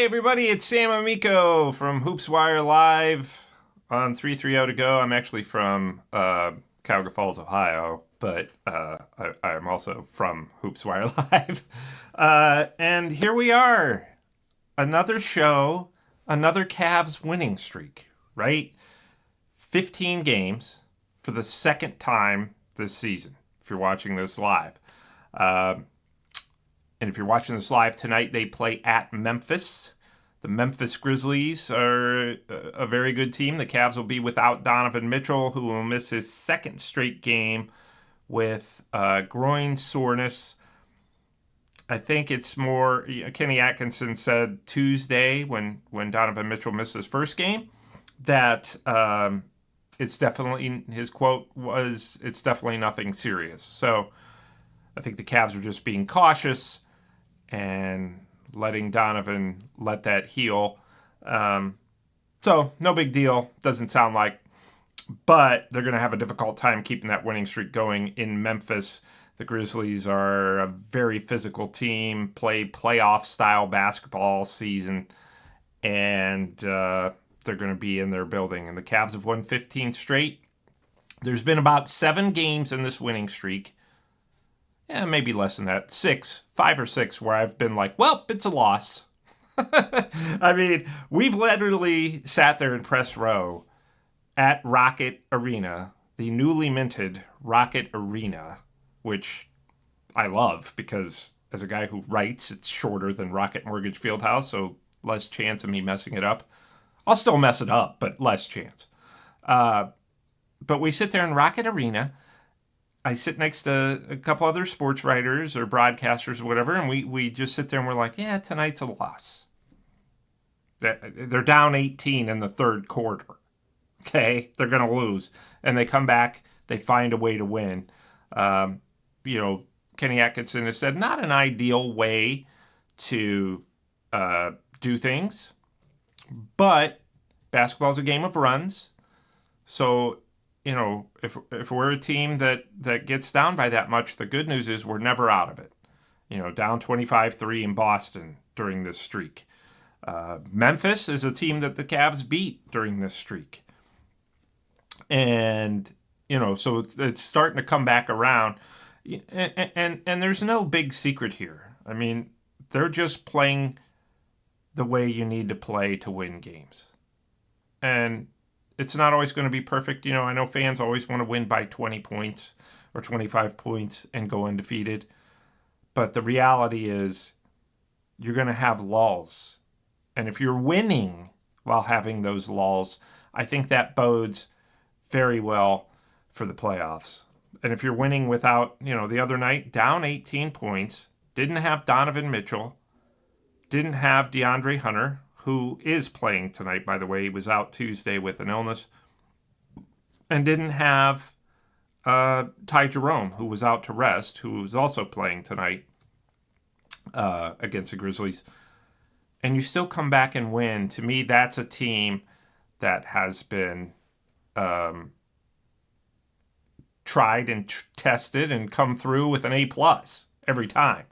Hey everybody, it's Sam Amico from Hoops Wire Live on 330 to go. I'm actually from Cuyahoga Falls, Ohio, but I'm also from Hoops Wire Live. And here we are, another show, another Cavs winning streak, right? 15 games for the second time this season, if you're watching this live. And if you're watching this live tonight, they play at Memphis. The Memphis Grizzlies are a very good team. The Cavs will be without Donovan Mitchell, who will miss his second straight game with groin soreness. I think it's more, Kenny Atkinson said Tuesday when Donovan Mitchell missed his first game, that it's definitely, his quote was, it's definitely nothing serious. So I think the Cavs are just being cautious and letting Donovan let that heal. So no big deal, doesn't sound like. But they're going to have a difficult time keeping that winning streak going in Memphis. The Grizzlies are a very physical team, play playoff-style basketball season, and they're going to be in their building. And the Cavs have won 15 straight. There's been about 7 games in this winning streak. Yeah, maybe less than that. 5 or 6, where I've been like, well, it's a loss. I mean, we've literally sat there in press row at Rocket Arena, the newly minted Rocket Arena, which I love because as a guy who writes, it's shorter than Rocket Mortgage Fieldhouse, so less chance of me messing it up. I'll still mess it up, but less chance. But we sit there in Rocket Arena. I sit next to a couple other sports writers or broadcasters or whatever, and we just sit there and we're like, yeah, tonight's a loss. They're down 18 in the third quarter. Okay? They're going to lose. And they come back, they find a way to win. Kenny Atkinson has said not an ideal way to do things, but basketball's a game of runs. So if we're a team that gets down by that much, the good news is we're never out of it. Down 25-3 in Boston during this streak. Memphis is a team that the Cavs beat during this streak. And, so it's starting to come back around. And there's no big secret here. I mean, they're just playing the way you need to play to win games. And it's not always going to be perfect. I know fans always want to win by 20 points or 25 points and go undefeated. But the reality is you're going to have lulls. And if you're winning while having those lulls, I think that bodes very well for the playoffs. And if you're winning without, the other night, down 18 points, didn't have Donovan Mitchell, didn't have DeAndre Hunter, who is playing tonight, by the way. He was out Tuesday with an illness. And didn't have Ty Jerome, who was out to rest, who was also playing tonight against the Grizzlies. And you still come back and win. To me, that's a team that has been tried and tested and come through with an A+ every time.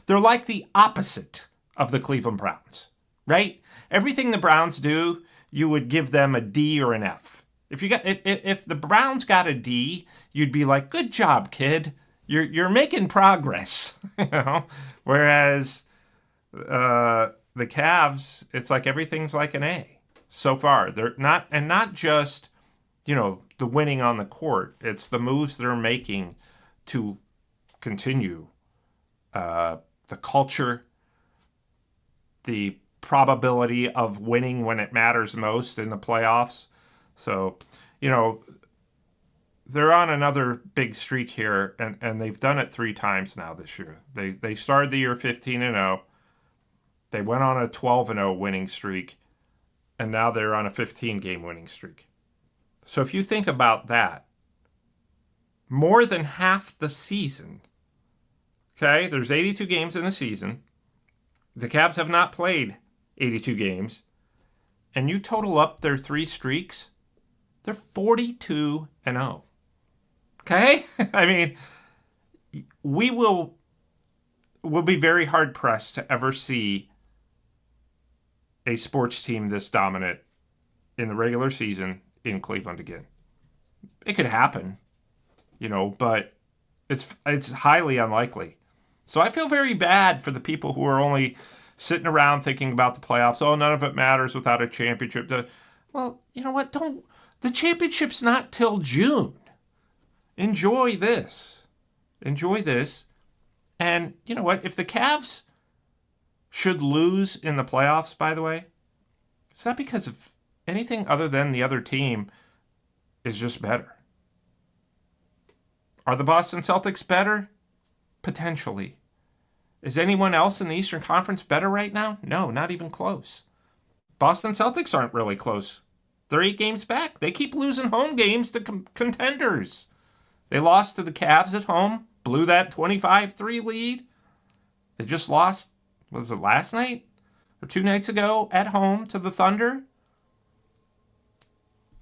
They're like the opposite of the Cleveland Browns, right? Everything the Browns do, you would give them a D or an F. If the Browns got a D, you'd be like, "Good job, kid. You're making progress." Whereas the Cavs, it's like everything's like an A so far. They're not just the winning on the court. It's the moves they're making to continue the culture, the probability of winning when it matters most in the playoffs. So, they're on another big streak here, and they've done it 3 times now this year. They started the year 15-0. They went on a 12-0 winning streak, and now they're on a 15-game winning streak. So if you think about that, more than half the season, okay, there's 82 games in a season. The Cavs have not played 82 games, and you total up their 3 streaks, they're 42-0. Okay? I mean, we'll be very hard pressed to ever see a sports team this dominant in the regular season in Cleveland again. It could happen, but it's highly unlikely. So I feel very bad for the people who are only sitting around thinking about the playoffs. Oh, none of it matters without a championship. Well, you know what? The championship's not till June. Enjoy this. Enjoy this. And you know what? If the Cavs should lose in the playoffs, by the way, it's not because of anything other than the other team is just better. Are the Boston Celtics better? Potentially. Is anyone else in the Eastern Conference better right now? No, not even close. Boston Celtics aren't really close. They're 8 games back. They keep losing home games to contenders. They lost to the Cavs at home, blew that 25-3 lead. They just lost, was it last night? Or 2 nights ago at home to the Thunder?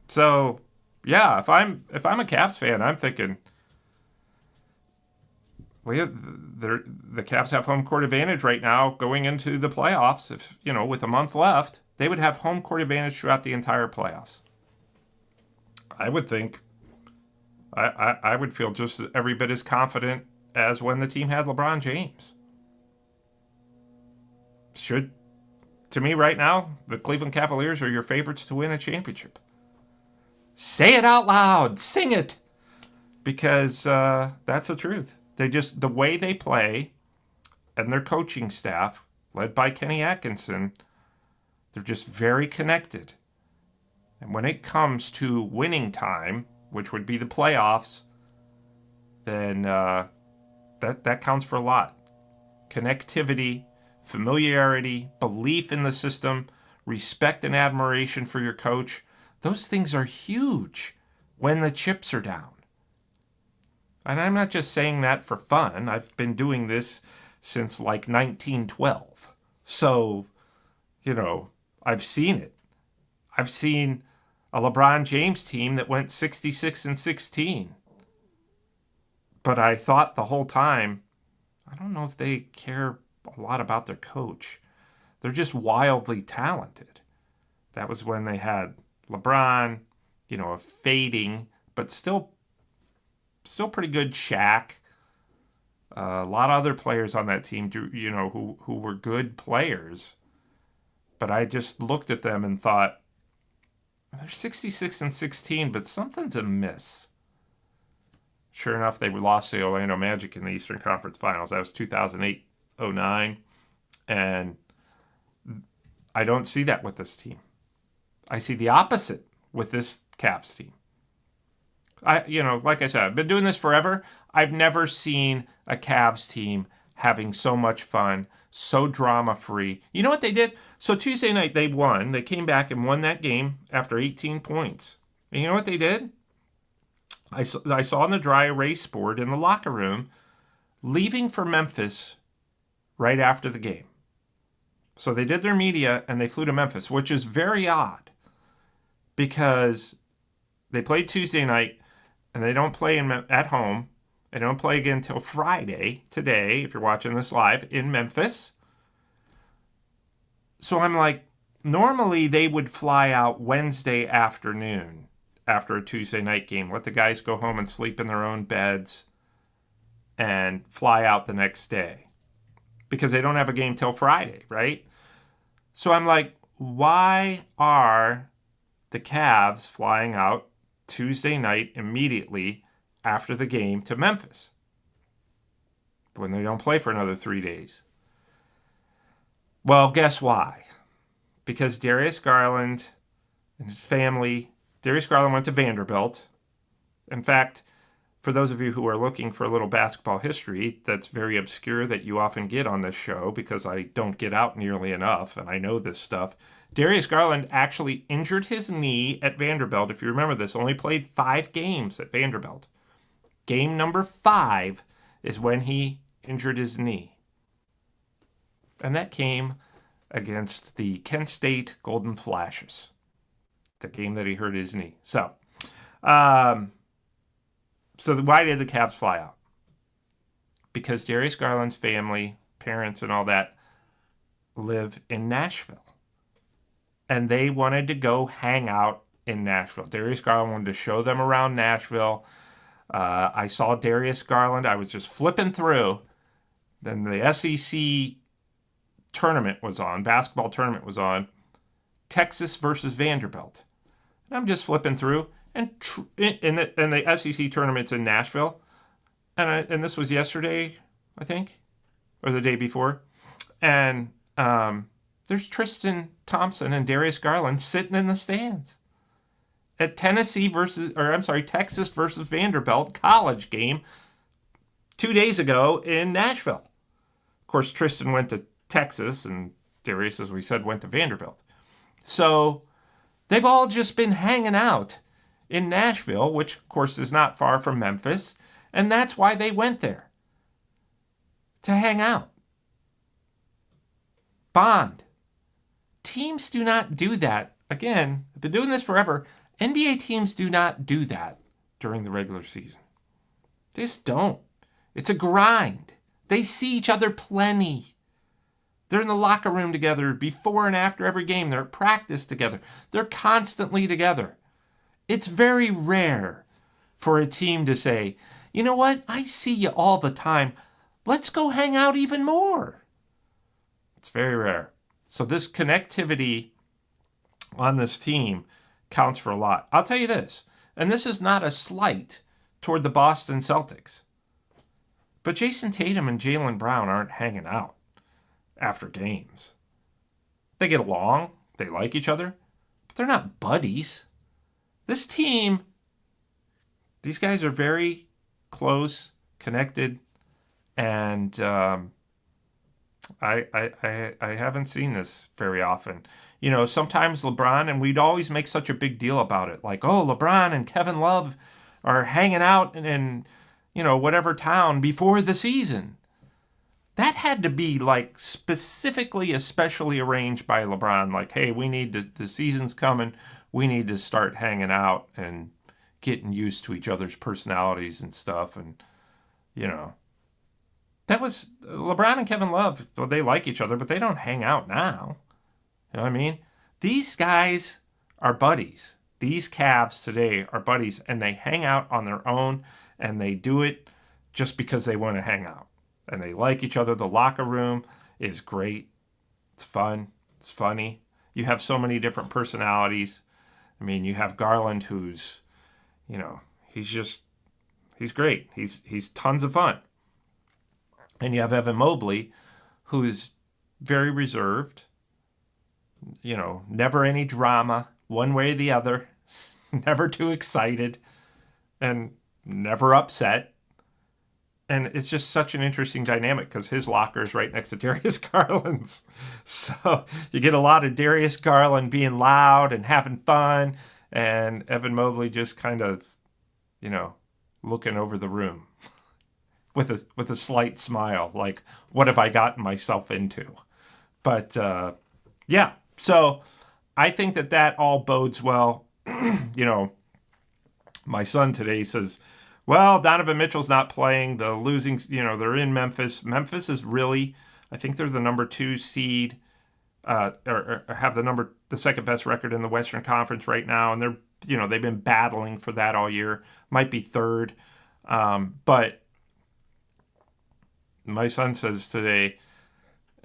So, yeah, if I'm a Cavs fan, I'm thinking, well, the Cavs have home court advantage right now going into the playoffs. If, with a month left, they would have home court advantage throughout the entire playoffs. I would think, I would feel just every bit as confident as when the team had LeBron James. To me right now, the Cleveland Cavaliers are your favorites to win a championship. Say it out loud. Sing it. Because that's the truth. The way they play and their coaching staff, led by Kenny Atkinson, they're just very connected. And when it comes to winning time, which would be the playoffs, then that counts for a lot. Connectivity, familiarity, belief in the system, respect and admiration for your coach, those things are huge when the chips are down. And I'm not just saying that for fun. I've been doing this since like 1912. So, I've seen it. I've seen a LeBron James team that went 66-16. But I thought the whole time, I don't know if they care a lot about their coach. They're just wildly talented. That was when they had LeBron, a fading, but still pretty good Shaq. A lot of other players on that team, who were good players. But I just looked at them and thought, they're 66-16, but something's amiss. Sure enough, they lost to the Orlando Magic in the Eastern Conference Finals. That was 2008-09. And I don't see that with this team. I see the opposite with this Cavs team. Like I said, I've been doing this forever. I've never seen a Cavs team having so much fun, so drama-free. You know what they did? So Tuesday night, they won. They came back and won that game after 18 points. And you know what they did? I saw on the dry erase board in the locker room, leaving for Memphis right after the game. So they did their media and they flew to Memphis, which is very odd because they played Tuesday night and they don't play at home. They don't play again until Friday, today, if you're watching this live, in Memphis. So I'm like, normally they would fly out Wednesday afternoon after a Tuesday night game. Let the guys go home and sleep in their own beds and fly out the next day because they don't have a game till Friday, right? So I'm like, why are the Cavs flying out Tuesday night immediately after the game to Memphis when they don't play for another 3 days? Well, guess why? Because Darius Garland and his family, Darius Garland went to Vanderbilt. In fact, for those of you who are looking for a little basketball history that's very obscure that you often get on this show because I don't get out nearly enough and I know this stuff, Darius Garland actually injured his knee at Vanderbilt. If you remember this, only played 5 games at Vanderbilt. Game number 5 is when he injured his knee. And that came against the Kent State Golden Flashes, the game that he hurt his knee. So why did the Cavs fly out? Because Darius Garland's family, parents and all that, live in Nashville. and they wanted to go hang out in Nashville. Darius Garland wanted to show them around Nashville. I saw Darius Garland. I was just flipping through. Then the SEC tournament was on, basketball tournament was on, Texas versus Vanderbilt. And I'm just flipping through, and the SEC tournament's in Nashville, and this was yesterday, I think, or the day before, and there's Tristan Thompson and Darius Garland sitting in the stands at Texas versus Vanderbilt college game 2 days ago in Nashville. Of course, Tristan went to Texas, and Darius, as we said, went to Vanderbilt. So they've all just been hanging out in Nashville, which, of course, is not far from Memphis, and that's why they went there, to hang out. Bond. Teams do not do that. Again, I've been doing this forever. NBA teams do not do that during the regular season. They just don't. It's a grind. They see each other plenty. They're in the locker room together before and after every game. They're at practice together. They're constantly together. It's very rare for a team to say, you know what? I see you all the time. Let's go hang out even more. It's very rare. So this connectivity on this team counts for a lot. I'll tell you this, and this is not a slight toward the Boston Celtics, but Jason Tatum and Jaylen Brown aren't hanging out after games. They get along, they like each other, but they're not buddies. This team, these guys are very close, connected, and I haven't seen this very often. You know, sometimes LeBron, and we'd always make such a big deal about it, like, oh, LeBron and Kevin Love are hanging out in whatever town before the season. That had to be like specifically, especially arranged by LeBron. Like, hey, we need the season's coming. We need to start hanging out and getting used to each other's personalities and stuff. And, that was LeBron and Kevin Love. Well, they like each other, but they don't hang out now. You know what I mean? These guys are buddies. These Cavs today are buddies, and they hang out on their own, and they do it just because they want to hang out. And they like each other. The locker room is great. It's fun. It's funny. You have so many different personalities. I mean, you have Garland, who's, he's great. He's tons of fun. And you have Evan Mobley, who's very reserved, never any drama, one way or the other, never too excited, and never upset. And it's just such an interesting dynamic because his locker is right next to Darius Garland's. So you get a lot of Darius Garland being loud and having fun, and Evan Mobley just kind of, looking over the room with a slight smile, like, what have I gotten myself into? But yeah, so I think that all bodes well. My son today says, well, Donovan Mitchell's not playing. The losing, they're in Memphis. Memphis is really, I think they're the number 2 seed, or have the second best record in the Western Conference right now, and they're, they've been battling for that all year. Might be third, but my son says today,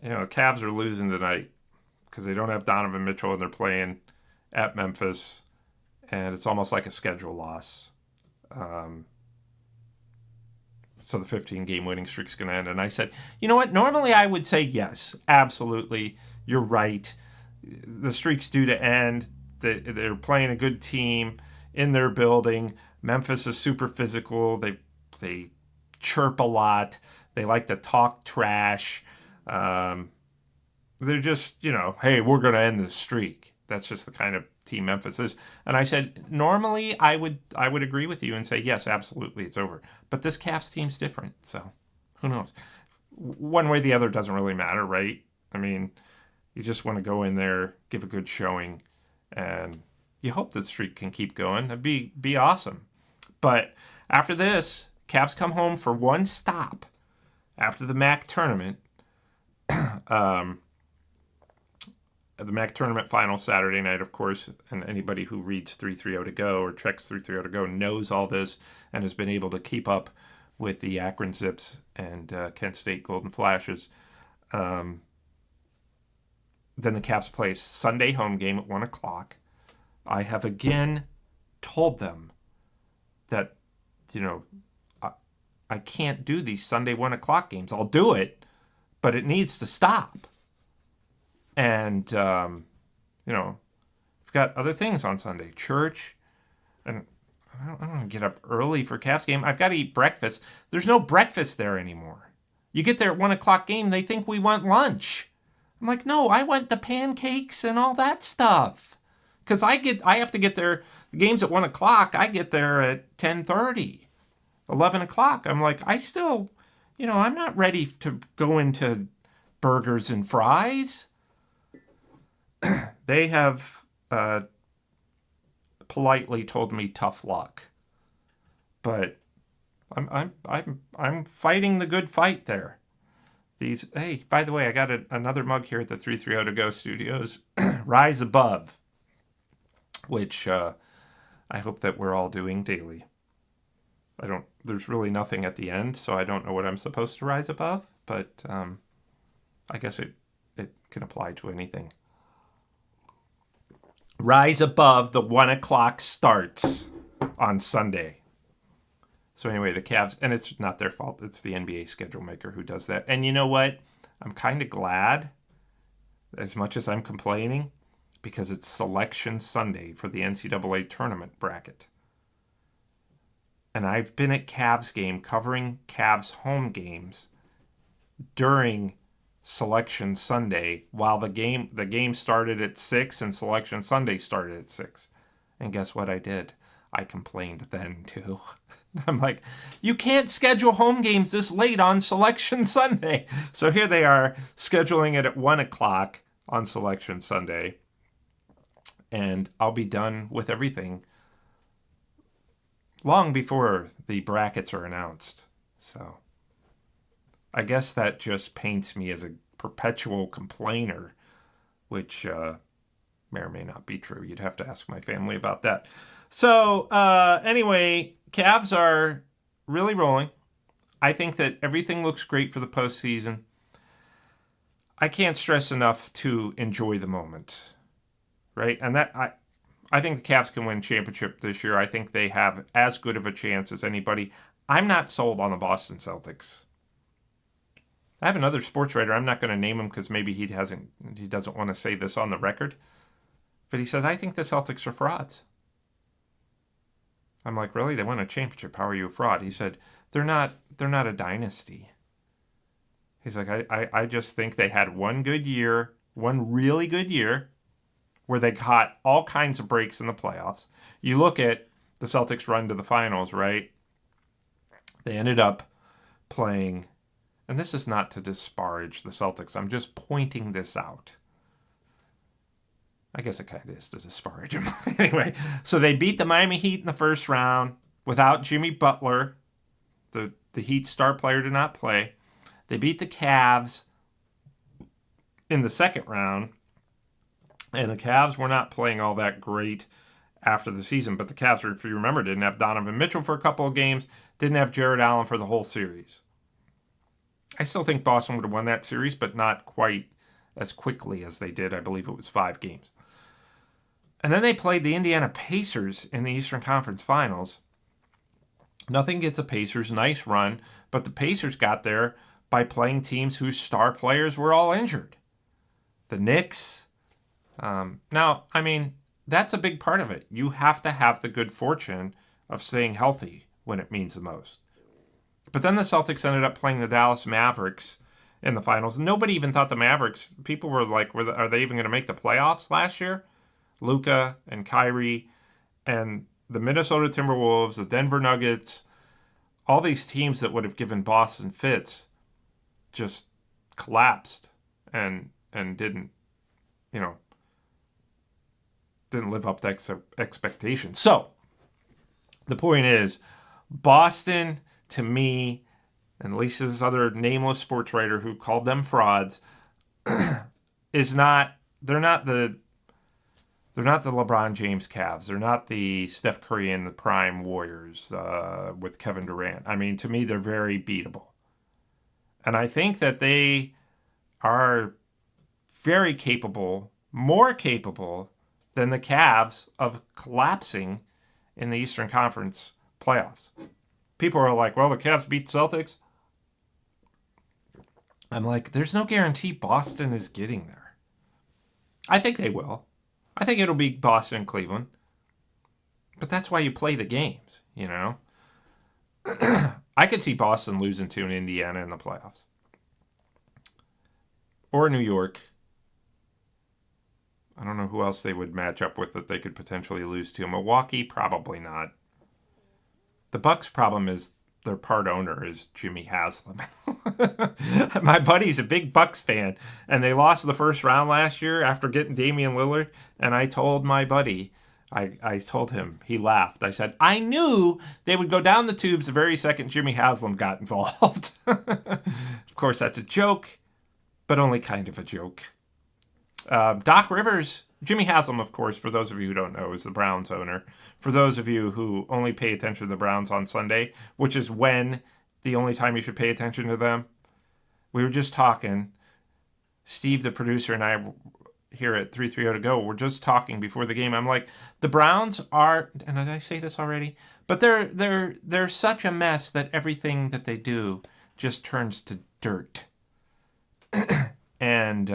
Cavs are losing tonight because they don't have Donovan Mitchell and they're playing at Memphis, and it's almost like a schedule loss. So the 15-game winning streak's going to end. And I said, you know what? Normally I would say yes, absolutely. You're right. The streak's due to end. They're playing a good team in their building. Memphis is super physical. They chirp a lot. They like to talk trash. They're just, hey, we're going to end this streak. That's just the kind of team Memphis is. And I said, normally I would agree with you and say, yes, absolutely, it's over. But this Cavs team's different, so who knows? One way or the other doesn't really matter, right? I mean, you just want to go in there, give a good showing, and you hope the streak can keep going. That'd be awesome. But after this, Cavs come home for one stop after the MAC tournament. the MAC tournament final Saturday night, of course, and anybody who reads 330 to go or checks 330 to go knows all this and has been able to keep up with the Akron Zips and Kent State Golden Flashes. Then the Cavs play a Sunday home game at 1 o'clock. I have again told them that, I can't do these Sunday 1 o'clock games. I'll do it, but it needs to stop. And, I've got other things on Sunday. Church, and I don't want to get up early for Cavs game. I've got to eat breakfast. There's no breakfast there anymore. You get there at 1 o'clock game, they think we want lunch. I'm like, no, I want the pancakes and all that stuff. Because I have to get there, the game's at 1 o'clock, I get there at 10:30, 11 o'clock. I'm like, I still, I'm not ready to go into burgers and fries. They have politely told me tough luck, but I'm fighting the good fight there. Hey, by the way, I got another mug here at the 330 to go studios. Rise Above, which I hope that we're all doing daily. There's really nothing at the end, so I don't know what I'm supposed to rise above, but I guess it can apply to anything. Rise above the 1 o'clock starts on Sunday. So anyway, the Cavs, and it's not their fault. It's the NBA schedule maker who does that. And you know what? I'm kind of glad, as much as I'm complaining, because it's Selection Sunday for the NCAA tournament bracket. And I've been at Cavs game covering Cavs home games during Selection Sunday while the game started at 6 and Selection Sunday started at 6. And guess what I did? I complained then too. I'm like, you can't schedule home games this late on Selection Sunday. So here they are scheduling it at 1 o'clock on Selection Sunday. And I'll be done with everything long before the brackets are announced. So I guess that just paints me as a perpetual complainer, which may or may not be true. You'd have to ask my family about that. So anyway, Cavs are really rolling. I think that everything looks great for the postseason. I can't stress enough to enjoy the moment, right? And that I think the Cavs can win championship this year. I think they have as good of a chance as anybody. I'm not sold on the Boston Celtics. I have another sports writer. I'm not going to name him because maybe he doesn't want to say this on the record. But he said, I think the Celtics are frauds. I'm like, really? They won a championship. How are you a fraud? He said, they're not a dynasty. He's like, I just think they had one really good year, where they caught all kinds of breaks in the playoffs. You look at the Celtics' run to the finals, right? They ended up playing, and this is not to disparage the Celtics. I'm just pointing this out. I guess it kind of is to disparage them. Anyway, so they beat the Miami Heat in the first round without Jimmy Butler. The Heat star player did not play. They beat the Cavs in the second round. And the Cavs were not playing all that great after the season. But the Cavs, if you remember, didn't have Donovan Mitchell for a couple of games. Didn't have Jared Allen for the whole series. I still think Boston would have won that series, but not quite as quickly as they did. I believe it was 5 games. And then they played the Indiana Pacers in the Eastern Conference Finals. Nothing gets the Pacers. Nice run. But the Pacers got there by playing teams whose star players were all injured. The Knicks. Now, I mean, that's a big part of it. You have to have the good fortune of staying healthy when it means the most. But then the Celtics ended up playing the Dallas Mavericks in the finals. Nobody even thought the Mavericks, people were like, are they even going to make the playoffs last year? Luka and Kyrie and the Minnesota Timberwolves, the Denver Nuggets, all these teams that would have given Boston fits just collapsed and didn't live up to expectations. So the point is, Boston, to me, and at least this other nameless sports writer who called them frauds, is not they're not the LeBron James Cavs. They're not the Steph Curry and the prime Warriors with Kevin Durant. I mean, to me, they're very beatable. And I think that they are very capable, more capable than the Cavs of collapsing in the Eastern Conference playoffs. People are like, well, the Cavs beat Celtics. I'm like, there's no guarantee Boston is getting there. I think they will. I think it'll be Boston and Cleveland. But that's why you play the games, you know? I could see Boston losing to an Indiana in the playoffs. Or New York. I don't know who else they would match up with that they could potentially lose to. Milwaukee, probably not. The Bucks' problem is their part owner is Jimmy Haslam. My buddy's a big Bucks fan, and they lost the first round last year after getting Damian Lillard. And I told my buddy, I told him, he laughed. I said, I knew they would go down the tubes the very second Jimmy Haslam got involved. Of course, that's a joke, but only kind of a joke. Doc Rivers, Jimmy Haslam, of course, for those of you who don't know, is the Browns owner. For those of you who only pay attention to the Browns on Sunday, which is when the only time you should pay attention to them, we were just talking. Steve, the producer, and I here at 330 to go, we're just talking before the game. I'm like, the Browns are, and did I say this already? But they're such a mess that everything that they do just turns to dirt. And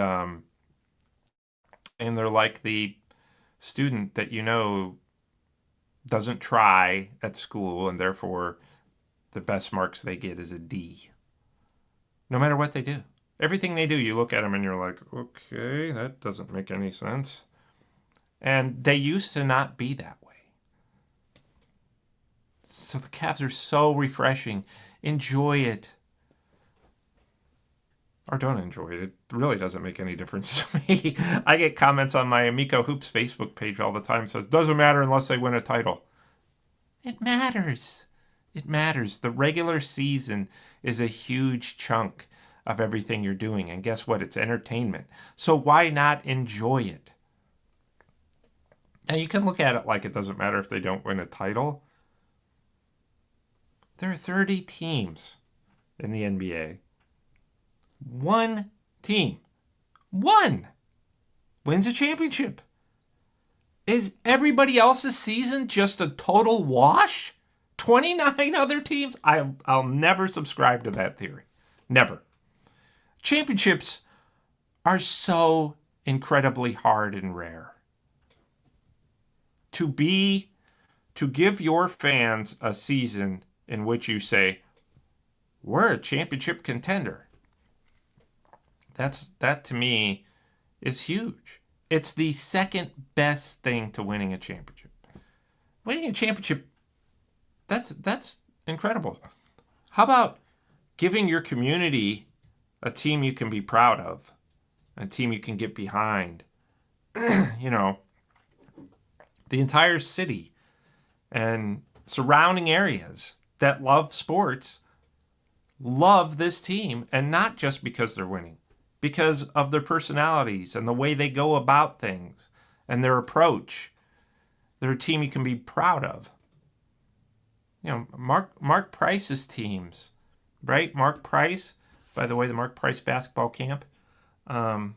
they're like the student that doesn't try at school, and therefore the best marks they get is a D. No matter what they do. Everything they do, you look at them and you're like, okay, that doesn't make any sense. And they used to not be that way. So the Cavs are so refreshing. Enjoy it. Or don't enjoy it. It really doesn't make any difference to me. I get comments on my Amico Hoops Facebook page all the time that says, doesn't matter unless they win a title. It matters. It matters. The regular season is a huge chunk of everything you're doing. And guess what? It's entertainment. So why not enjoy it? Now, you can look at it like it doesn't matter if they don't win a title. There are 30 teams in the NBA. One team, one, wins a championship. Is everybody else's season just a total wash? 29 other teams? I'll never subscribe to that theory. Never. Championships are so incredibly hard and rare. To give your fans a season in which you say, we're a championship contender. That to me is huge. It's the second best thing to winning a championship. Winning a championship, that's incredible. How about giving your community a team you can be proud of, a team you can get behind? The entire city and surrounding areas that love sports love this team, and not just because they're winning. Because of their personalities and the way they go about things and their approach. They're a team you can be proud of. Mark Price's teams, right? Mark Price, by the way, the Mark Price basketball camp coming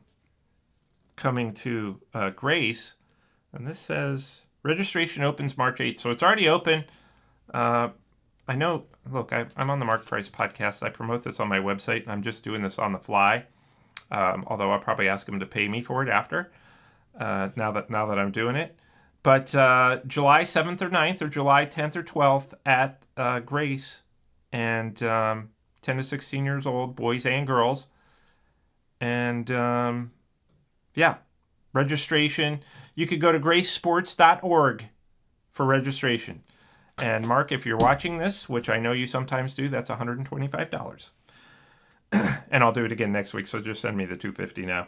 to Grace. And this says registration opens March 8th. So it's already open. I know, look, I'm on the Mark Price podcast. I promote this on my website, and I'm just doing this on the fly. Although I'll probably ask them to pay me for it after, now that I'm doing it. But July 7th or 9th or July 10th or 12th at Grace, and 10 to 16 years old, boys and girls. And registration. You could go to gracesports.org for registration. And Mark, if you're watching this, which I know you sometimes do, that's $125. And I'll do it again next week, so just send me the $250 now.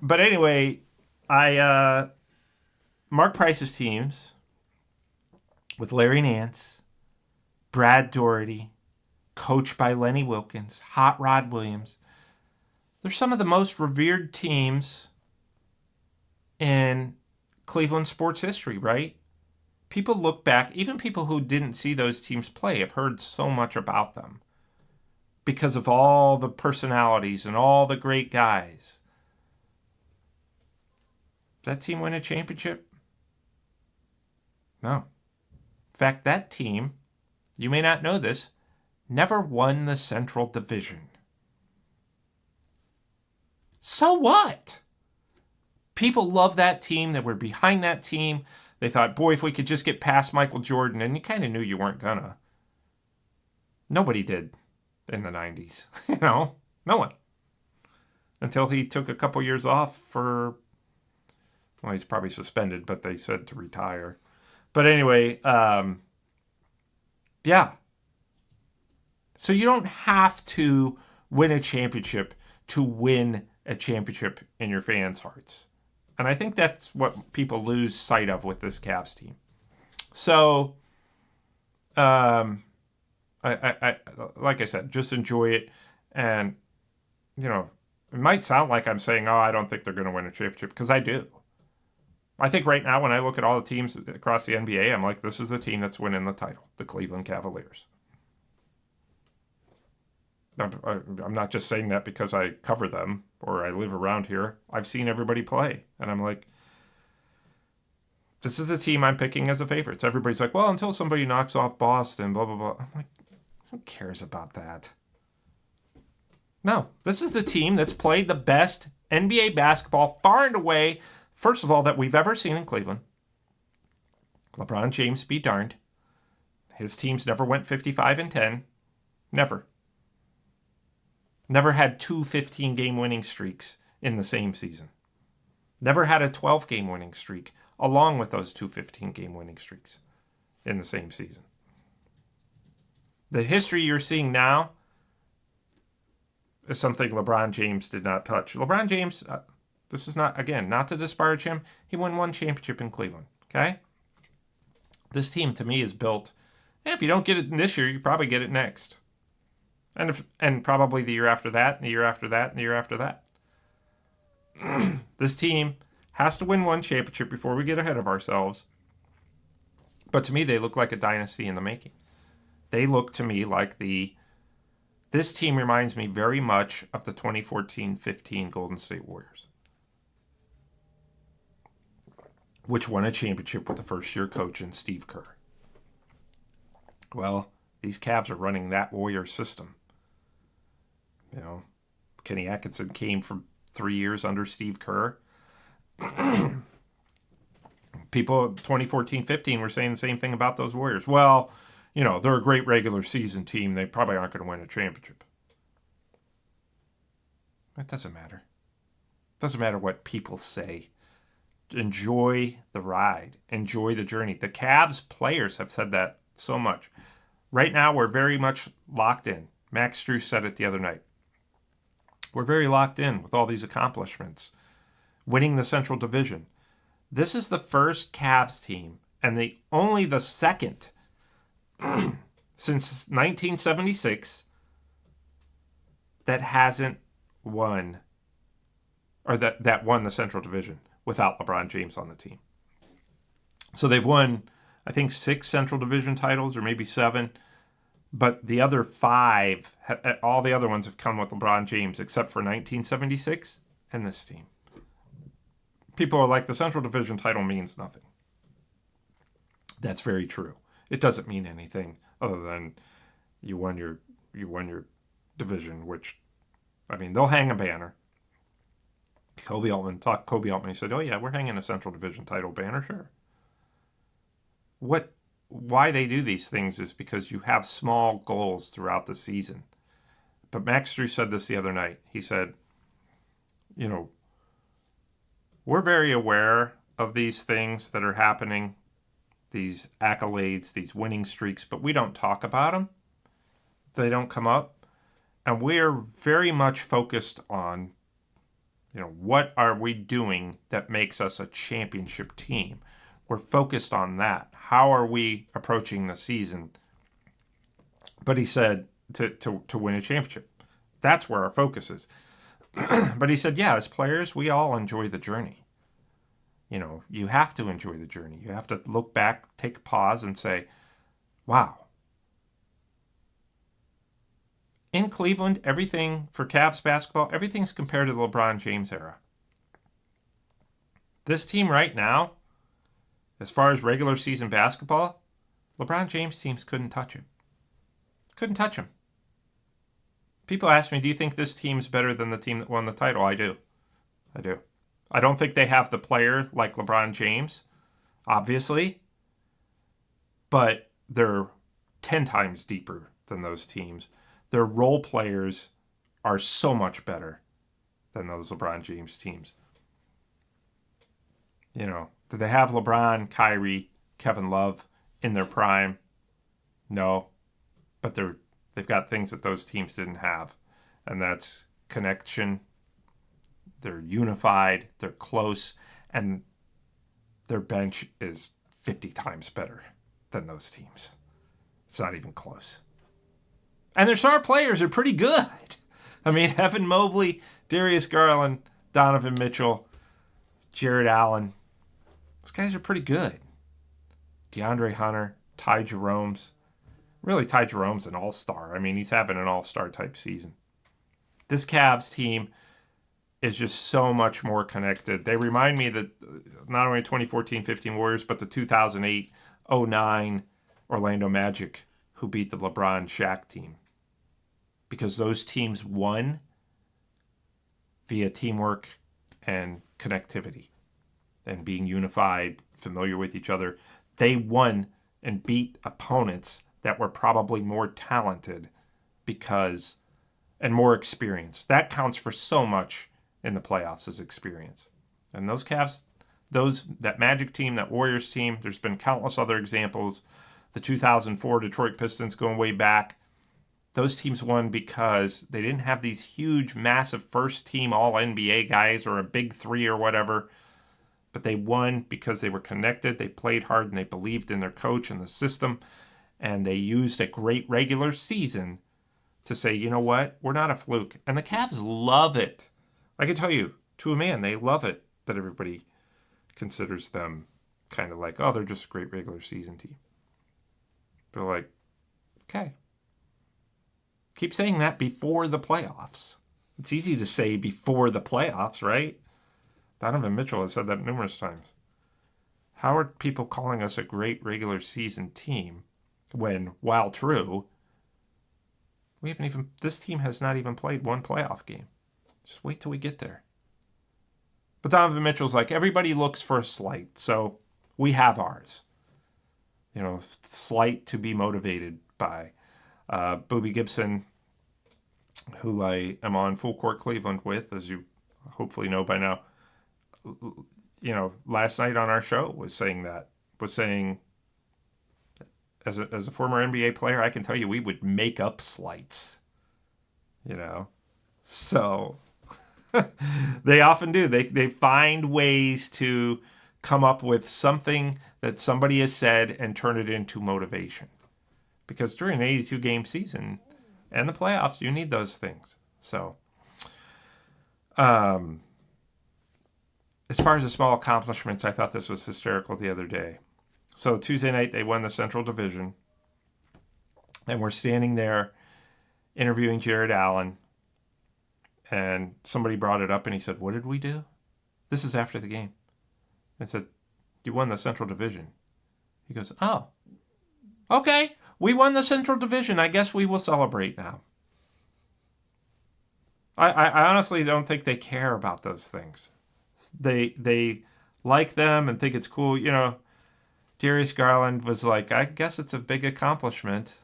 But anyway, Mark Price's teams with Larry Nance, Brad Doherty, coached by Lenny Wilkens, Hot Rod Williams. They're some of the most revered teams in Cleveland sports history, right? People look back, even people who didn't see those teams play have heard so much about them because of all the personalities and all the great guys. Did that team win a championship? No. In fact, that team, you may not know this, never won the Central Division. So what? People love that team. They were behind that team. They thought, boy, if we could just get past Michael Jordan, and you kind of knew you weren't gonna. Nobody did in the 90s. No one. Until he took a couple years off for, well, he's probably suspended, but they said to retire. But anyway, yeah. So you don't have to win a championship to win a championship in your fans' hearts. And I think that's what people lose sight of with this Cavs team. So, I like I said, just enjoy it. And, you know, it might sound like I'm saying, oh, I don't think they're going to win a championship, because I do. I think right now when I look at all the teams across the NBA, I'm like, this is the team that's winning the title, the Cleveland Cavaliers. I'm not just saying that because I cover them or I live around here. I've seen everybody play. And I'm like, this is the team I'm picking as a favorite. Everybody's like, well, until somebody knocks off Boston, blah, blah, blah. I'm like, who cares about that? No, this is the team that's played the best NBA basketball far and away, first of all, that we've ever seen in Cleveland. LeBron James be darned. His teams never went 55-10. Never. Never had two 15-game winning streaks in the same season. Never had a 12-game winning streak along with those two 15-game winning streaks in the same season. The history you're seeing now is something LeBron James did not touch. LeBron James, this is not, again, not to disparage him, he won one championship in Cleveland, okay? This team, to me, is built, if you don't get it this year, you probably get it next. And probably the year after that, and the year after that, and the year after that. This team has to win one championship before we get ahead of ourselves. But to me, they look like a dynasty in the making. They look to me like this team reminds me very much of the 2014-15 Golden State Warriors, which won a championship with the first-year coach in Steve Kerr. Well, these Cavs are running that Warrior system. You know, Kenny Atkinson came from 3 years under Steve Kerr. People 2014-15 were saying the same thing about those Warriors. Well, you know, they're a great regular season team. They probably aren't going to win a championship. That doesn't matter. It doesn't matter what people say. Enjoy the ride. Enjoy the journey. The Cavs players have said that so much. Right now, we're very much locked in. Max Strus said it the other night. We're very locked in with all these accomplishments. Winning the Central Division. This is the first Cavs team, and only the second since 1976 that hasn't won, or that won the Central Division without LeBron James on the team. So they've won, I think, 6 Central Division titles, or maybe 7. But the other 5, all the other ones have come with LeBron James, except for 1976 and this team. People are like, the Central Division title means nothing. That's very true. It doesn't mean anything other than you won your division, which, I mean, they'll hang a banner. Kobe Altman, he said, oh yeah, we're hanging a Central Division title banner, sure. Why they do these things is because you have small goals throughout the season. But Max Strus said this the other night. He said, you know, we're very aware of these things that are happening, these accolades, these winning streaks, but we don't talk about them. They don't come up. And we're very much focused on, you know, what are we doing that makes us a championship team? We're focused on that. How are we approaching the season? But he said to win a championship. That's where our focus is. But he said, yeah, as players, we all enjoy the journey. You have to enjoy the journey. You have to look back, take a pause, and say, wow. In Cleveland, everything for Cavs basketball, everything's compared to the LeBron James era. This team right now, as far as regular season basketball, LeBron James teams couldn't touch him. Couldn't touch him. People ask me, do you think this team's better than the team that won the title? I do. I don't think they have the player like LeBron James, obviously, but they're 10 times deeper than those teams. Their role players are so much better than those LeBron James teams. Do they have LeBron, Kyrie, Kevin Love in their prime? No, but they've got things that those teams didn't have, and that's connection. They're unified, they're close, and their bench is 50 times better than those teams. It's not even close. And their star players are pretty good. I mean, Evan Mobley, Darius Garland, Donovan Mitchell, Jared Allen. Those guys are pretty good. DeAndre Hunter, Ty Jerome's. Really, Ty Jerome's an all-star. I mean, he's having an all-star type season. This Cavs team is just so much more connected. They remind me that not only 2014-15 Warriors, but the 2008-09 Orlando Magic, who beat the LeBron Shaq team. Because those teams won via teamwork and connectivity and being unified, familiar with each other. They won and beat opponents that were probably more talented and more experienced. That counts for so much in the playoffs as experience. And those Cavs, that Magic team, that Warriors team, there's been countless other examples. The 2004 Detroit Pistons going way back. Those teams won because they didn't have these huge, massive first-team All-NBA guys or a big three or whatever. But they won because they were connected, they played hard, and they believed in their coach and the system. And they used a great regular season to say, you know what? We're not a fluke. And the Cavs love it. I can tell you, to a man, they love it that everybody considers them kind of like, oh, they're just a great regular season team. They're like, okay. Keep saying that before the playoffs. It's easy to say before the playoffs, right? Donovan Mitchell has said that numerous times. How are people calling us a great regular season team when, while true, this team has not even played one playoff game? Just wait till we get there. But Donovan Mitchell's like, everybody looks for a slight, so we have ours. Slight to be motivated by. Booby Gibson, who I am on Full Court Cleveland with, as you hopefully know by now, last night on our show was saying, as a former NBA player, I can tell you we would make up slights, So they often do. They find ways to come up with something that somebody has said and turn it into motivation. Because during an 82-game season and the playoffs, you need those things. So, as far as the small accomplishments, I thought this was hysterical the other day. So Tuesday night, they won the Central Division. And we're standing there interviewing Jared Allen. And somebody brought it up and he said, what did we do? This is after the game. I said, you won the Central Division. He goes, oh, okay. We won the Central Division. I guess we will celebrate now. I honestly don't think they care about those things. They like them and think it's cool. Darius Garland was like, I guess it's a big accomplishment.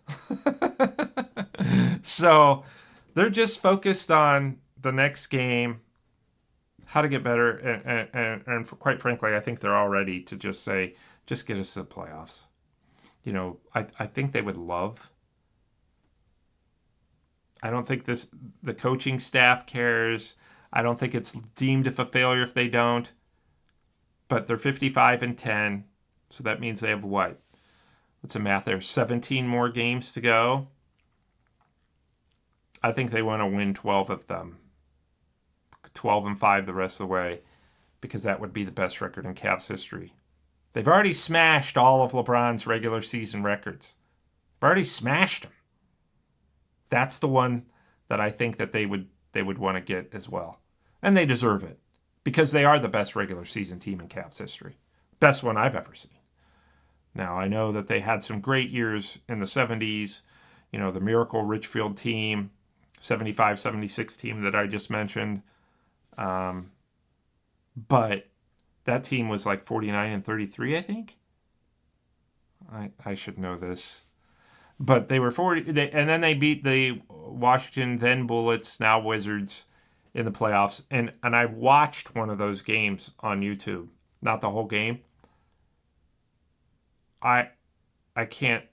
So they're just focused on the next game, how to get better. And quite frankly, I think they're all ready to just say, just get us to the playoffs. I think they would love. I don't think the coaching staff cares. I don't think it's deemed a failure if they don't. But they're 55-10, so that means they have what? What's the math there? 17 more games to go. I think they want to win 12 of them. 12-5 the rest of the way. because that would be the best record in Cavs history. They've already smashed all of LeBron's regular season records. They've already smashed them. That's the one that I think that they would want to get as well. And they deserve it because they are the best regular season team in Cavs history. Best one I've ever seen. Now, I know that they had some great years in the 70s, the Miracle Richfield team, 75-76 team that I just mentioned. But that team was like 49-33, I think. I should know this. But they were 40, and then they beat the Washington, then Bullets, now Wizards in the playoffs. And I watched one of those games on YouTube. Not the whole game. I can't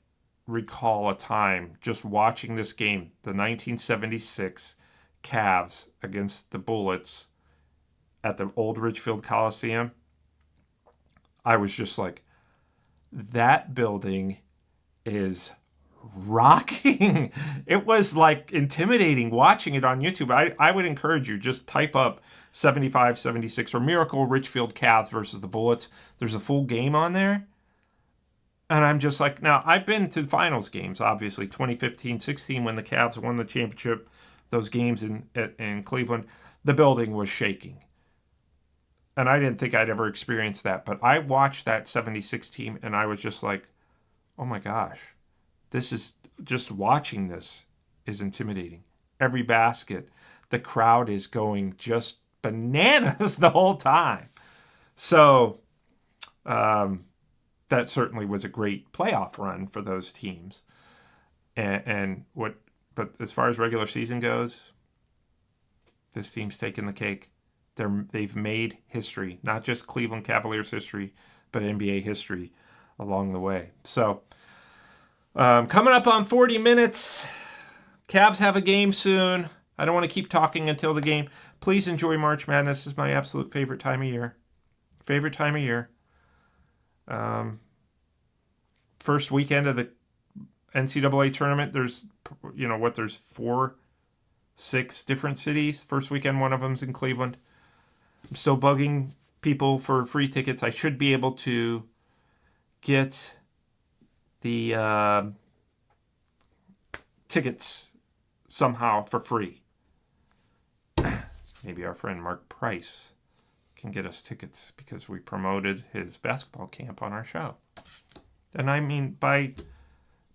recall a time just watching this game, the 1976 Cavs against the Bullets at the old Richfield Coliseum. I was just like, that building is rocking. It was like intimidating watching it on YouTube. I would encourage you, just type up 75-76 or Miracle Richfield Cavs versus the Bullets. There's a full game on there. And I'm just like, now, I've been to the finals games, obviously, 2015-16 when the Cavs won the championship, those games in Cleveland. The building was shaking. And I didn't think I'd ever experience that. But I watched that 76 team, and I was just like, oh my gosh, just watching this is intimidating. Every basket, the crowd is going just bananas the whole time. So, that certainly was a great playoff run for those teams. But as far as regular season goes, this team's taken the cake. They've made history, not just Cleveland Cavaliers history, but NBA history along the way. So, coming up on 40 minutes, Cavs have a game soon. I don't want to keep talking until the game. Please enjoy March Madness. This is my absolute favorite time of year. First weekend of the NCAA tournament, there's 6 different cities. First weekend, one of them's in Cleveland. I'm still bugging people for free tickets. I should be able to get the tickets somehow for free. Maybe our friend Mark Price can get us tickets because we promoted his basketball camp on our show. And I mean by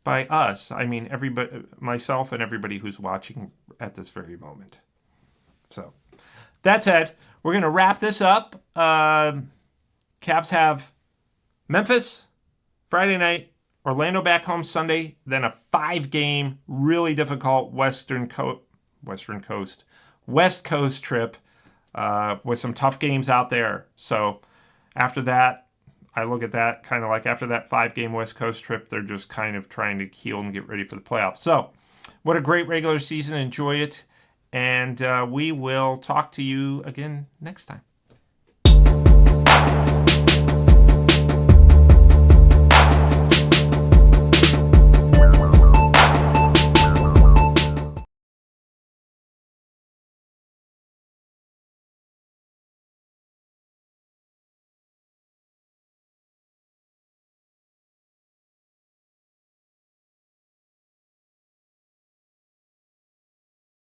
us, I mean everybody, myself and everybody who's watching at this very moment. So that said, we're going to wrap this up. Cavs have Memphis Friday night, Orlando back home Sunday, then a 5-game, really difficult West Coast trip with some tough games out there. So after that, I look at that kind of like after that 5-game West Coast trip, they're just kind of trying to heal and get ready for the playoffs. So what a great regular season. Enjoy it. And we will talk to you again next time.